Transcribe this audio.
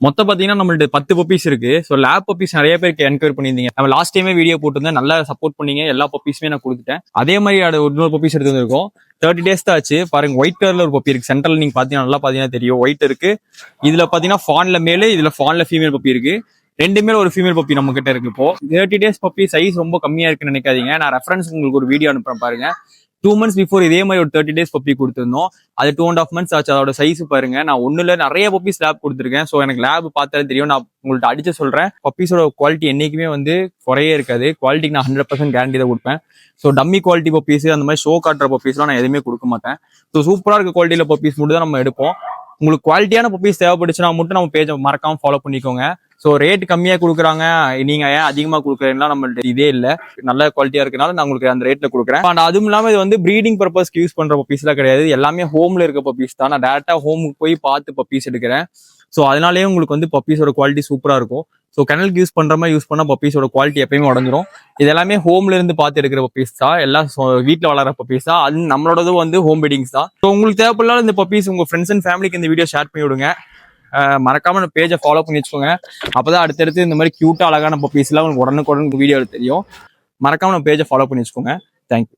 மொத்தம் பாத்தீங்கன்னா நம்மள்ட்ட 10 பப்பீஸ் இருக்கு. ஸோ லேப் பப்பீஸ் நிறைய பேருக்கு என்கொயரி பண்ணியிருந்தீங்க. நம்ம லாஸ்ட் டைமே வீடியோ போட்டிருந்தேன், நல்லா சப்போர்ட் பண்ணீங்க. எல்லா பப்பீஸுமே நான் கொடுத்துட்டேன். அதே மாதிரி அது இன்னொரு பப்பீஸ் எடுத்து வந்திருக்கோம். 30 days தான் ஆச்சு. பாருங்க, ஒயிட் கலர்ல ஒரு பப்பி இருக்கு. சென்ட்ரல் நீங்க பாத்தீங்கன்னா நல்லா பாத்தீங்கன்னா தெரியும், ஒயிட் இருக்கு. இதுல பாத்தீங்கன்னா ஃபான்ல மேலே, இதுல ஃபான்ல ஃபீமேல் பப்பி இருக்கு. ரெண்டுமே ஒரு ஃபீமேல் பப்பி நம்ம கிட்ட இருக்கு. இப்போ 30 days பப்பி சைஸ் ரொம்ப கம்மியா இருக்குன்னு நினைக்காதீங்க. நான் ரெஃபரன்ஸ் உங்களுக்கு ஒரு வீடியோ அனுப்புறேன் பாருங்க. 2 months பிஃபோர் இதே மாதிரி ஒரு 30 days பப்பி கொடுத்துருந்தோம். அது 2.5 months ஆச்சு. அதோட சைஸ் பாருங்க. நான் ஒண்ணுல நிறைய பப்பீஸ் லேப் கொடுத்துருக்கேன். ஸோ எனக்கு லேப் பார்த்தாலே தெரியும். நான் உங்கள்ட்ட அடிச்சு சொல்றேன், பப்பீஸோட குவாலிட்டி என்னைக்குமே வந்து குறையே இருக்காது. குவாலிட்டிக்கு நான் 100% கேரண்டி தான் கொடுப்பேன். ஸோ டம்மி குவாலிட்டி பப்பீஸ், அந்த மாதிரி ஷோ காட்டுற பப்பீஸ்லாம் நான் எதுவுமே கொடுக்க மாட்டேன். ஸோ சூப்பரா இருக்க குவாலிட்டியில பப்பீஸ் மட்டும் தான் நம்ம எடுப்போம். உங்களுக்கு குவாலிட்டியான பப்பீஸ் தேவைப்படுச்சுன்னா மட்டும் நம்ம பேஜை மறக்காம ஃபாலோ பண்ணிக்கோங்க. ஸோ ரேட் கம்மியா கொடுக்குறாங்க, நீங்க ஏன் அதிகமா கொடுக்குறீங்களா, நம்மள்ட்ட இதே இல்லை. நல்ல குவாலிட்டியா இருக்கனால நான் உங்களுக்கு அந்த ரேட்ல கொடுக்குறேன். அண்ட் அதுவும் இல்லாம இது வந்து ப்ரீடிங் பர்பஸ்க்கு யூஸ் பண்ற பப்பீஸ் எல்லாம் கிடையாது. எல்லாமே ஹோம்ல இருக்க பப்பீஸ் தான். நான் டேரக்டா ஹோமுக்கு போய் பார்த்து பப்பீஸ் எடுக்கிறேன். ஸோ அதனாலேயே உங்களுக்கு வந்து பப்பீஸோட குவாலிட்டி சூப்பரா இருக்கும். ஸோ கனலுக்கு யூஸ் பண்ற மாதிரி யூஸ் பண்ணா பப்பீஸோட குவாலிட்டி எப்பயுமே உடஞ்சிரும். இது எல்லாமே ஹோம்ல இருந்து பார்த்து எடுக்கிற பப்பீஸ் தான். எல்லாம் வீட்டில் வளர பப்பீஸ் தான். அது நம்மளோடது வந்து ஹோம் பீடிங்ஸ் தான். ஸோ உங்களுக்கு தேவைப்படலாம் இந்த பப்பீஸ் உங்க ஃப்ரெண்ட்ஸ் அண்ட் ஃபேமிலிக்கு இந்த வீடியோ ஷேர் பண்ணி விடுங்க. மறக்காம பேஜை ஃபாலோ பண்ணி வச்சுக்கோங்க. அப்பதான் அடுத்தடுத்து இந்த மாதிரி கியூட்டா அழகான பப்பீஸ் எல்லாம் உங்களுக்கு உடனுக்குடன் வீடியோ தெரியும். மறக்காம பேஜை ஃபாலோ பண்ணி வச்சுக்கோங்க. தேங்க்யூ.